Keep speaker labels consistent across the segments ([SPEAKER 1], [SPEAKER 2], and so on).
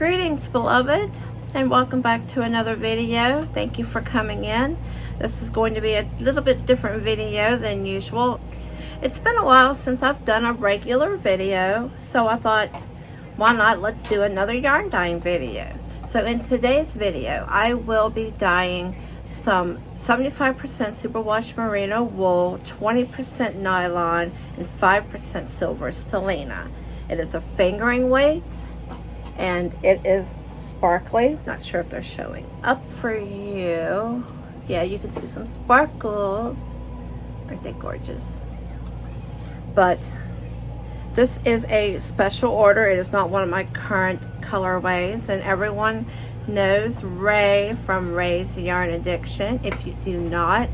[SPEAKER 1] Greetings, beloved, and welcome back to another video. Thank you for coming in. This is going to be a little bit different video than usual. It's been a while since I've done a regular video, so I thought, why not, let's do another yarn dyeing video. So in today's video, I will be dyeing some 75% superwash merino wool, 20% nylon, and 5% silver stellina. It is a fingering weight, and it is sparkly. Not sure if they're showing up for you. Yeah, you can see some sparkles. Aren't they gorgeous? But this is a special order. It is not one of my current colorways, and everyone knows Ray from Ray's Yarn Addiction. If you do not,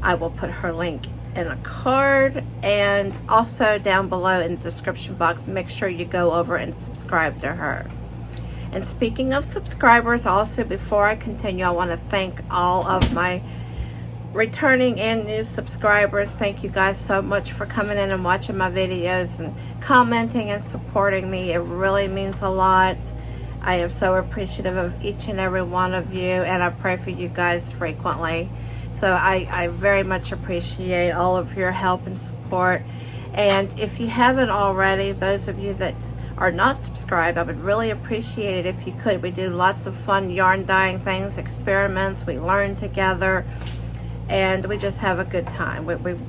[SPEAKER 1] I will put her link in a card and also down below in the description box. Make sure you go over and subscribe to her. And speaking of subscribers, also before I continue, I want to thank all of my returning and new subscribers. Thank you guys so much for coming in and watching my videos and commenting and supporting me. It really means a lot. I am so appreciative of each and every one of you, and I pray for you guys frequently. So I very much appreciate all of your help and support. And if you haven't already, those of you that are not subscribed, I would really appreciate it if you could. We do lots of fun yarn dyeing things, experiments, we learn together, and we just have a good time.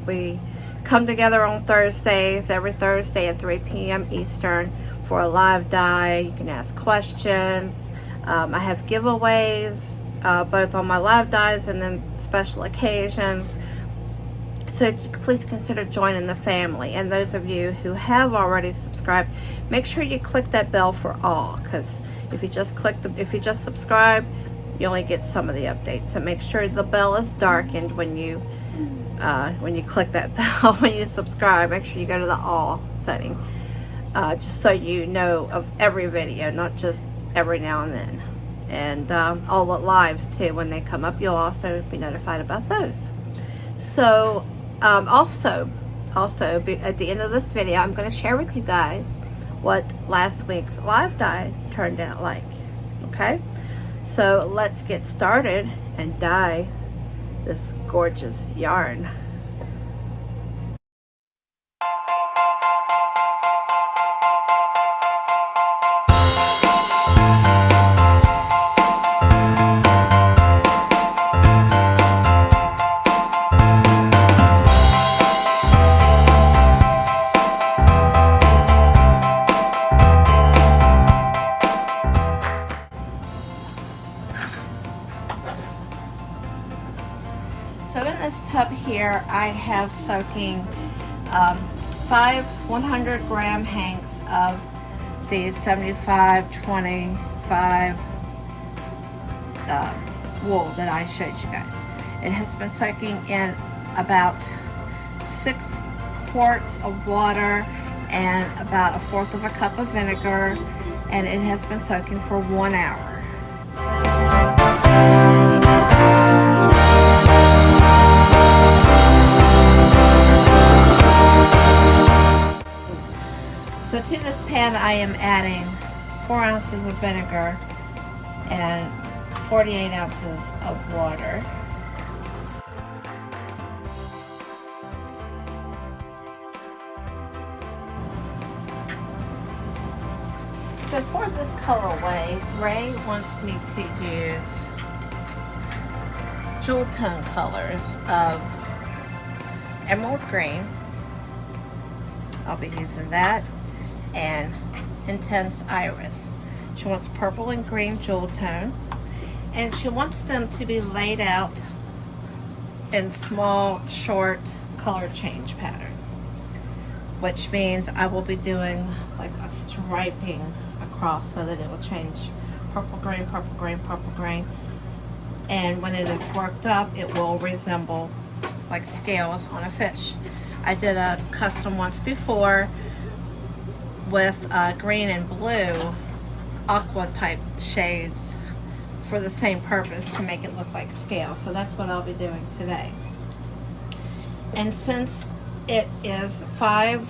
[SPEAKER 1] We come together on Thursdays, every Thursday at 3 p.m. Eastern for a live dye. You can ask questions. I have giveaways, both on my live dyes and then special occasions. So please consider joining the family. And those of you who have already subscribed, make sure you click that bell for all, because if you just subscribe, you only get some of the updates. So make sure the bell is darkened when you click that bell. When you subscribe, make sure you go to the all setting, just so you know of every video, not just every now and then. And all the lives too, when they come up, you'll also be notified about those. So also at the end of this video, I'm going to share with you guys what last week's live dye turned out like. Okay, so let's get started and dye this gorgeous yarn. So in this tub here, I have soaking 5 100-gram hanks of the 75-25 wool that I showed you guys. It has been soaking in about 6 quarts of water and about 1/4 of a cup of vinegar, and it has been soaking for 1 hour. So to this pan, I am adding 4 ounces of vinegar and 48 ounces of water. So for this colorway, Ray wants me to use jewel tone colors of emerald green. I'll be using that, and intense iris. She wants purple and green jewel tone, and she wants them to be laid out in small, short color change pattern, which means I will be doing like a striping across so that it will change purple, green, purple, green, purple, green, and when it is worked up, it will resemble like scales on a fish. I did a custom once before with green and blue aqua type shades for the same purpose, to make it look like scale. So that's what I'll be doing today. And since it is 5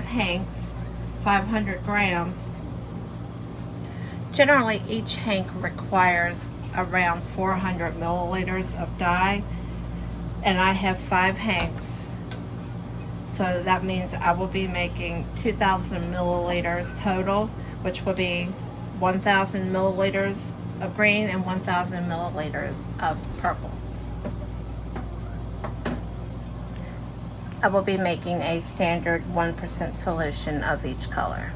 [SPEAKER 1] hanks, 500 grams, Generally, each hank requires around 400 milliliters of dye, and I have 5 hanks, so that means I will be making 2,000 milliliters total, which will be 1,000 milliliters of green and 1,000 milliliters of purple. I will be making a standard 1% solution of each color.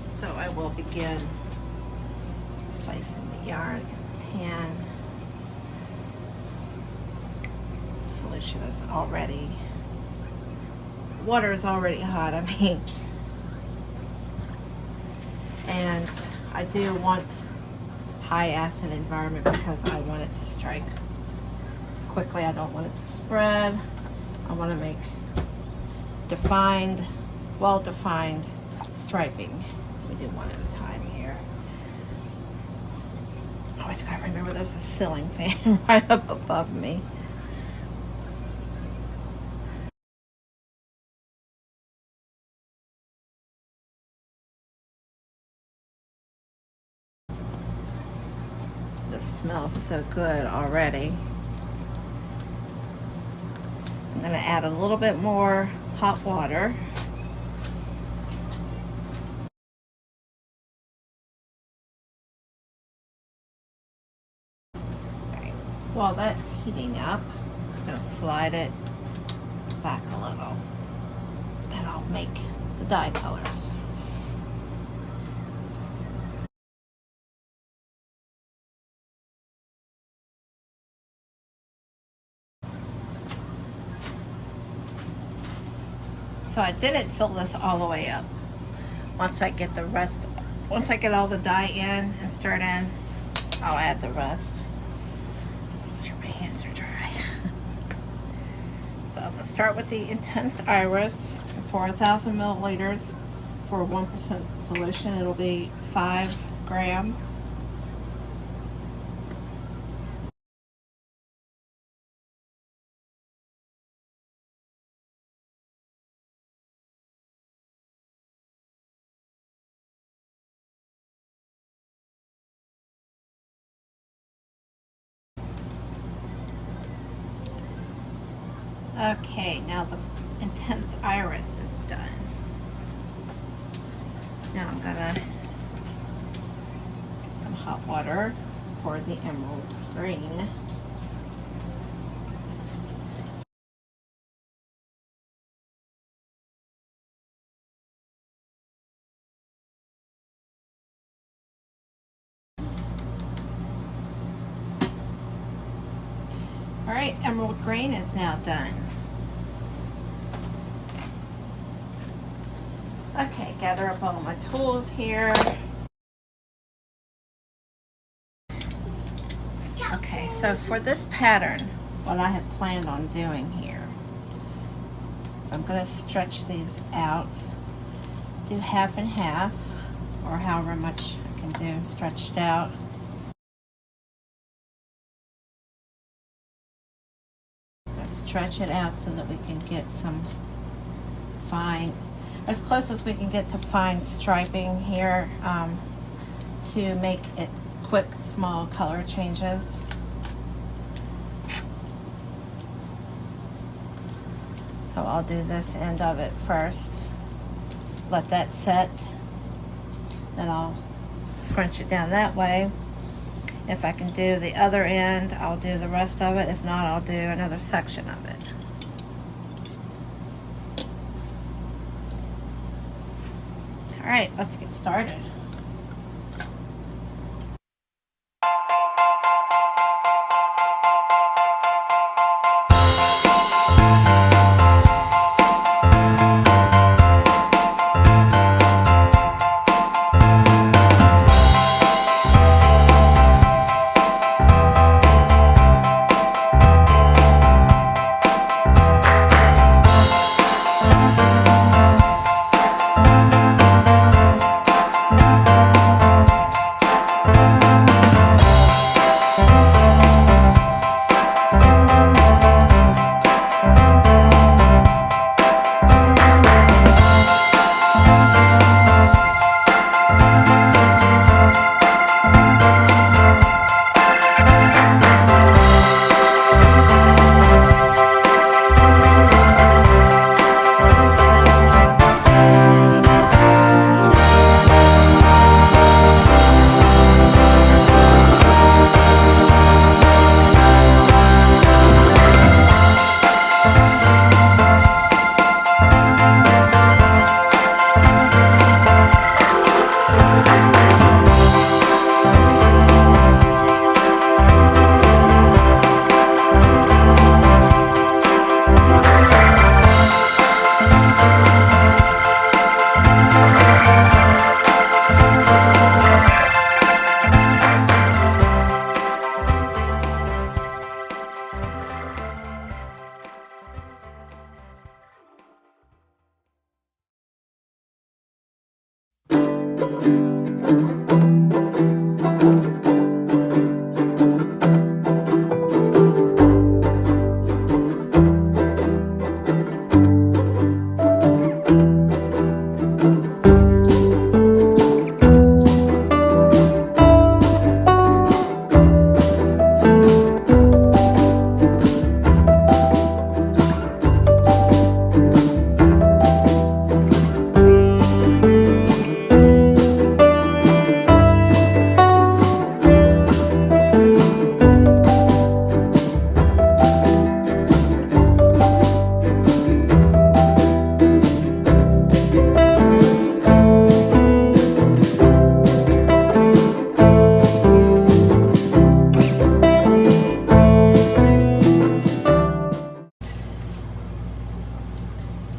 [SPEAKER 1] So I will begin placing the yarn in the pan. The solution is already, water is already hot, I mean. And I do want high acid environment because I want it to strike quickly. I don't want it to spread. I want to make defined, well-defined striping. We do one at a time here. I always gotta remember there's a ceiling fan right up above me. This smells so good already. I'm gonna add a little bit more hot water. While that's heating up, I'm going to slide it back a little, and I'll make the dye colors. So I didn't fill this all the way up. Once I get all the dye in and stirred in, I'll add the rest. My hands are dry. So I'm going to start with the Intense Iris for 1,000 milliliters for 1% solution. It'll be 5 grams. Okay, now the Intense Iris is done. Now I'm gonna get some hot water for the emerald green. All right, emerald green is now done. Okay, gather up all my tools here. Okay, so for this pattern, what I had planned on doing here, I'm going to stretch these out, do half and half, or however much I can do stretched out. Stretch it out so that we can get some fine, as close as we can get to fine striping here, to make it quick, small color changes. So I'll do this end of it first, let that set, then I'll scrunch it down that way. If I can do the other end, I'll do the rest of it. If not, I'll do another section of it. All right, let's get started.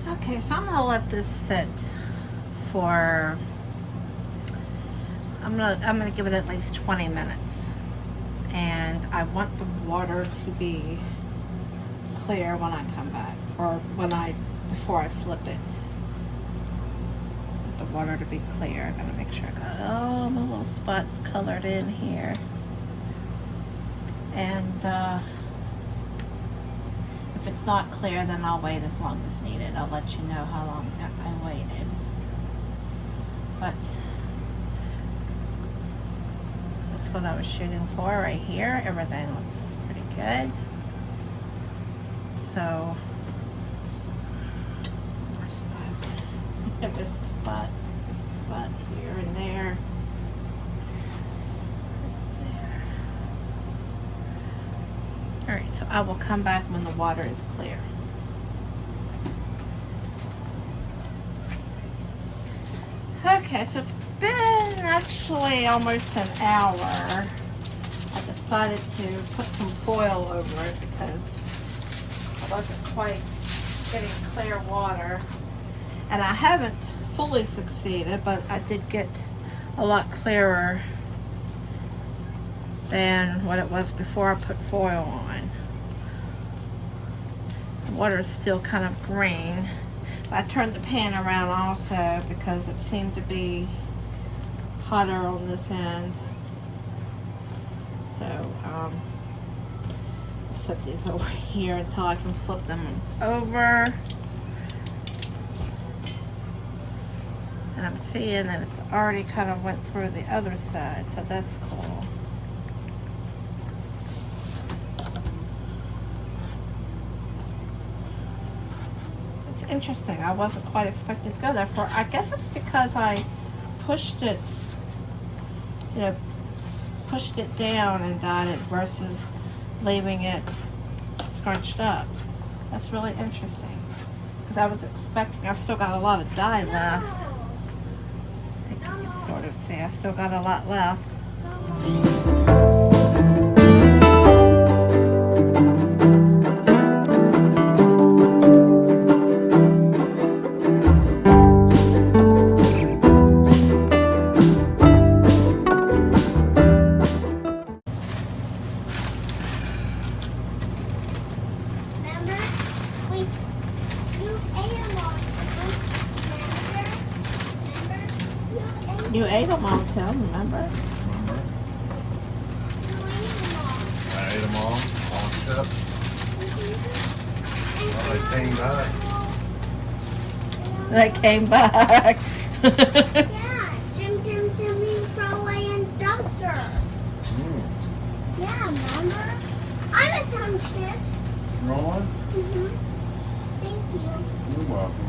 [SPEAKER 1] Okay, so I'm gonna let this sit for, I'm gonna give it at least 20 minutes. And I want the water to be clear when I come back, or before I flip it. The water to be clear. I'm gonna make sure I got all the little spots colored in here. And if it's not clear, then I'll wait as long as needed. I'll let you know how long I waited. But that's what I was shooting for right here. Everything looks pretty good. So, where's that? I missed a spot. Missed a spot here and there. Alright, so I will come back when the water is clear. Okay, so it's been actually almost an hour. I decided to put some foil over it because I wasn't quite getting clear water. And I haven't fully succeeded, but I did get a lot clearer than what it was before I put foil on. The water is still kind of green. I turned the pan around also because it seemed to be hotter on this end. So I'll set these over here until I can flip them over. And I'm seeing that it's already kind of went through the other side, so that's cool. Interesting. I wasn't quite expecting to go there for. I guess it's because I pushed it, pushed it down and dyed it versus leaving it scrunched up. That's really interesting because I was expecting. I've still got a lot of dye left. I think you can sort of see I still got a lot left. You ate them all, Tim, remember?
[SPEAKER 2] I ate them all shut. Well, they came back.
[SPEAKER 1] They came back.
[SPEAKER 3] Yeah, Tim means throw away in dumpster. Yeah, remember? I was some chips.
[SPEAKER 2] Rolling?
[SPEAKER 3] Thank you.
[SPEAKER 2] You're welcome.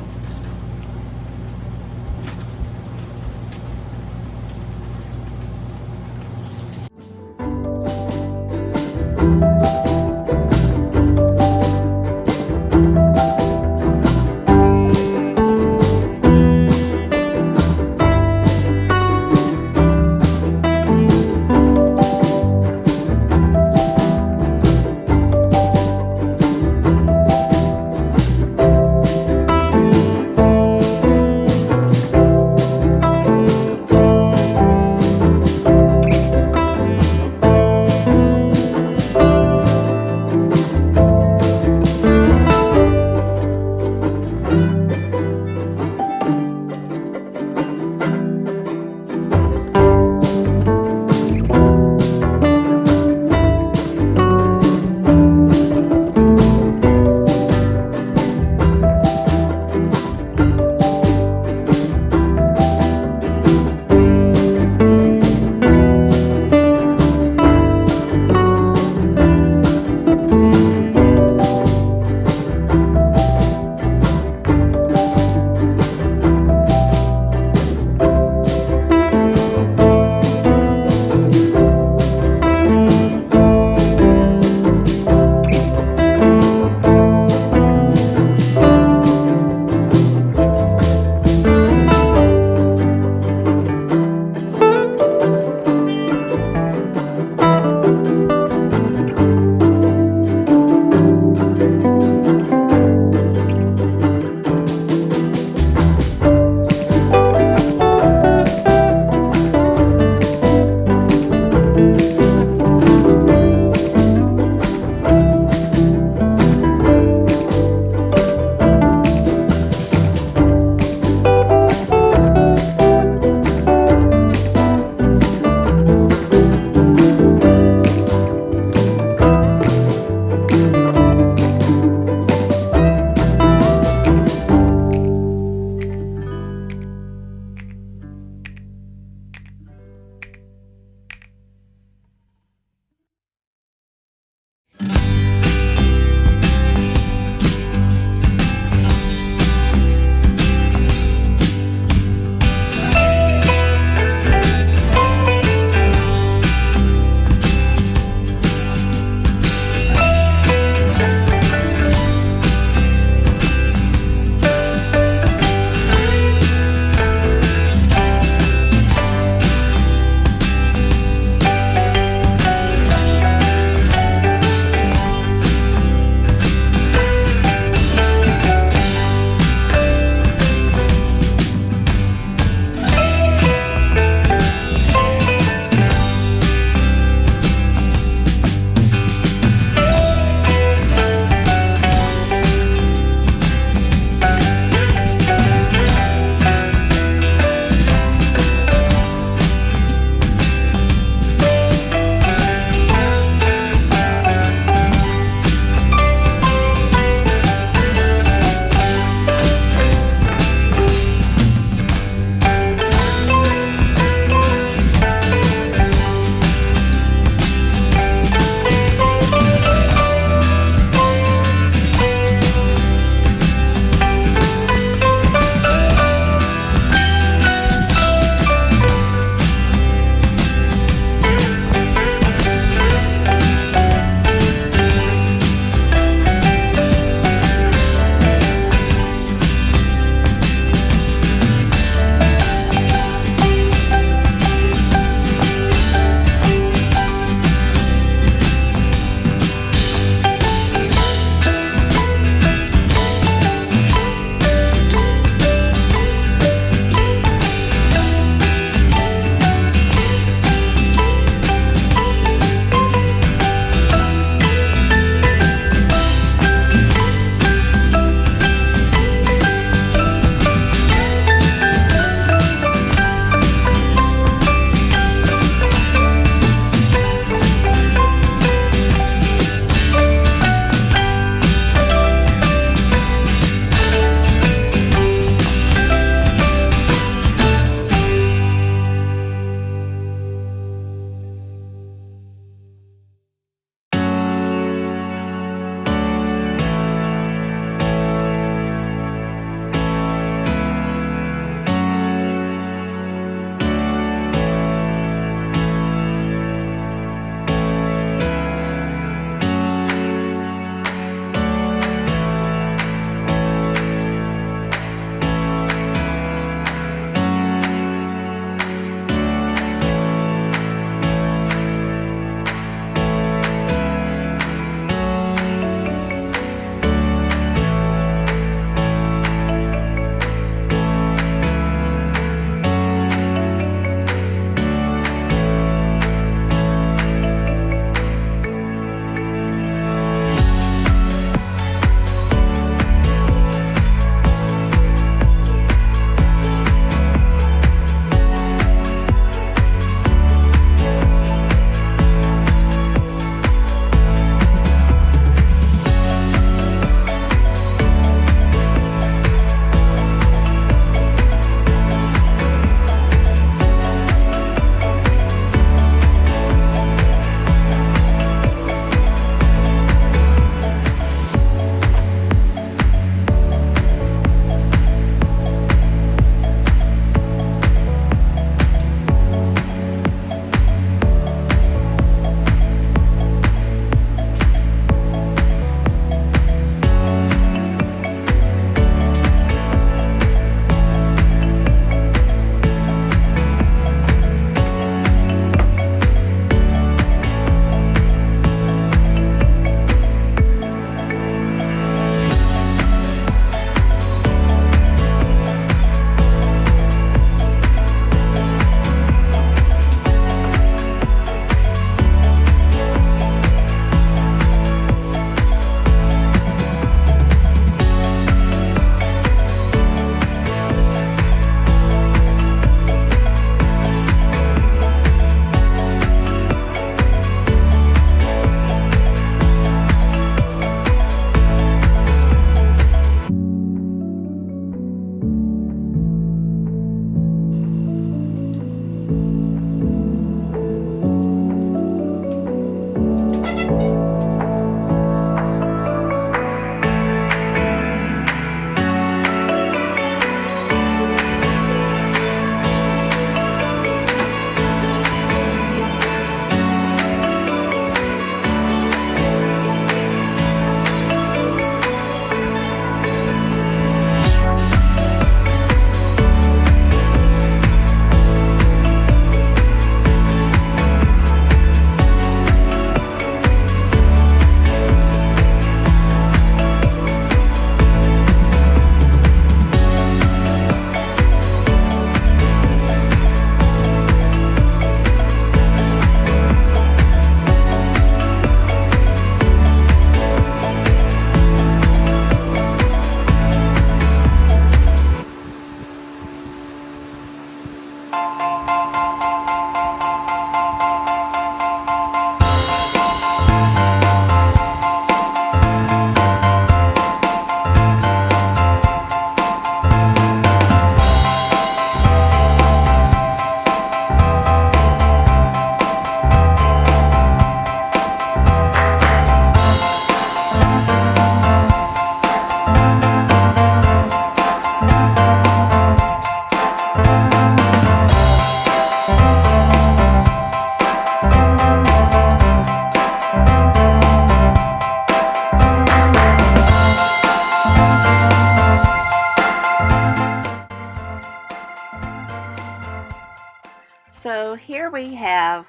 [SPEAKER 1] here we have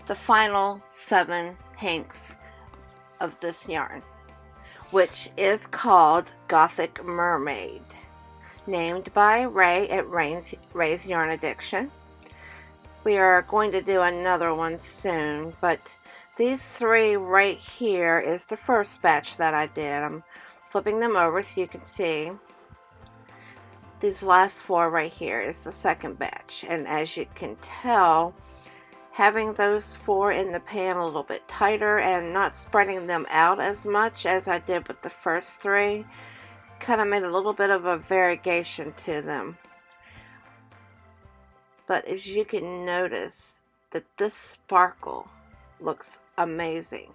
[SPEAKER 1] the final 7 hanks of this yarn, which is called Gothic Mermaid, named by Ray at Ray's Yarn Addiction. We are going to do another one soon, but these 3 right here is the first batch that I did. I'm flipping them over so you can see. These last 4 right here is the second batch, and as you can tell, having those 4 in the pan a little bit tighter and not spreading them out as much as I did with the first 3 kind of made a little bit of a variegation to them. But as you can notice, that this sparkle looks amazing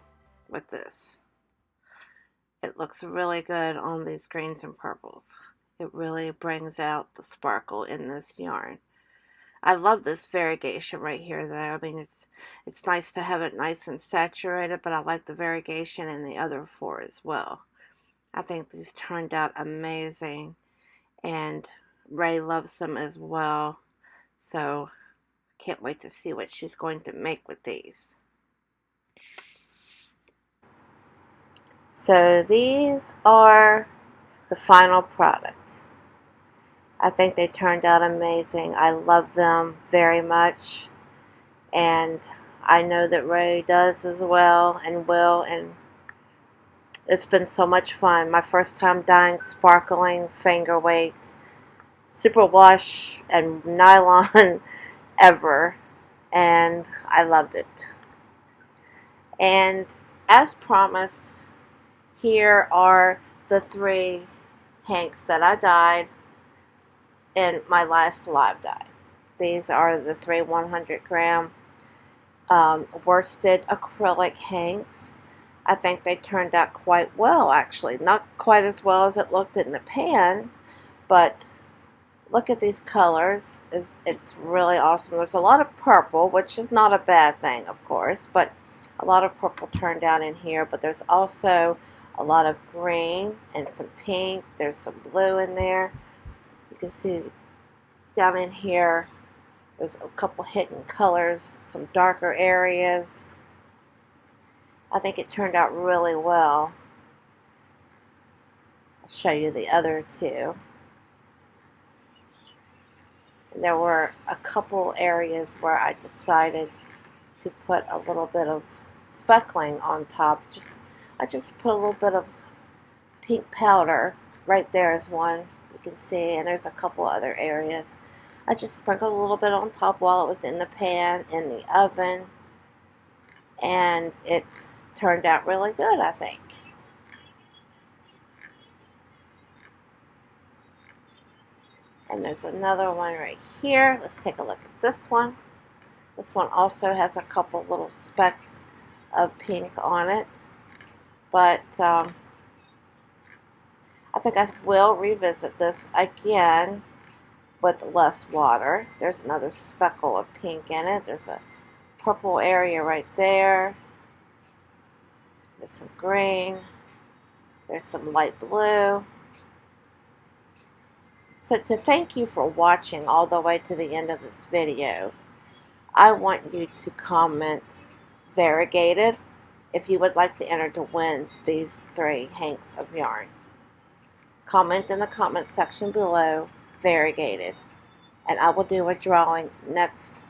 [SPEAKER 1] with this. It looks really good on these greens and purples. It really brings out the sparkle in this yarn. I love this variegation right here though. I mean, it's nice to have it nice and saturated, but I like the variegation in the other 4 as well. I think these turned out amazing, and Ray loves them as well. So can't wait to see what she's going to make with these. So these are the final product. I think they turned out amazing. I love them very much, and I know that Ray does as well and will, and it's been so much fun. My first time dyeing sparkling finger weight superwash and nylon ever, and I loved it. And as promised, here are the 3 hanks that I dyed in my last live dye. These are the 3 100-gram worsted acrylic hanks. I think they turned out quite well, actually. Not quite as well as it looked in the pan, but look at these colors. It's really awesome. There's a lot of purple, which is not a bad thing, of course, but a lot of purple turned out in here, but there's also a lot of green and some pink. There's some blue in there. You can see down in here there's a couple hidden colors, some darker areas. I think it turned out really well. I'll show you the other 2. And there were a couple areas where I decided to put a little bit of speckling on top. I just put a little bit of pink powder. Right there is one, you can see, and there's a couple other areas. I just sprinkled a little bit on top while it was in the pan, in the oven, and it turned out really good, I think. And there's another one right here. Let's take a look at this one. This one also has a couple little specks of pink on it, but I think I will revisit this again with less water. There's another speckle of pink in it. There's a purple area right there. There's some green. There's some light blue. So to thank you for watching all the way to the end of this video, I want you to comment variegated if you would like to enter to win these 3 hanks of yarn. Comment in the comment section below variegated, and I will do a drawing next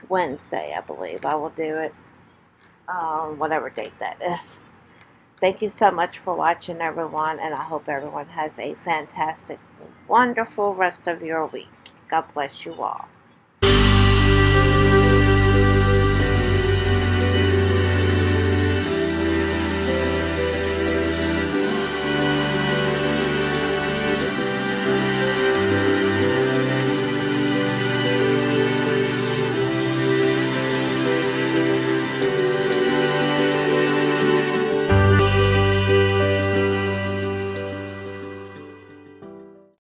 [SPEAKER 1] Wednesday, I believe. I will do it whatever date that is. Thank you so much for watching, everyone, and I hope everyone has a fantastic, wonderful rest of your week. God bless you all.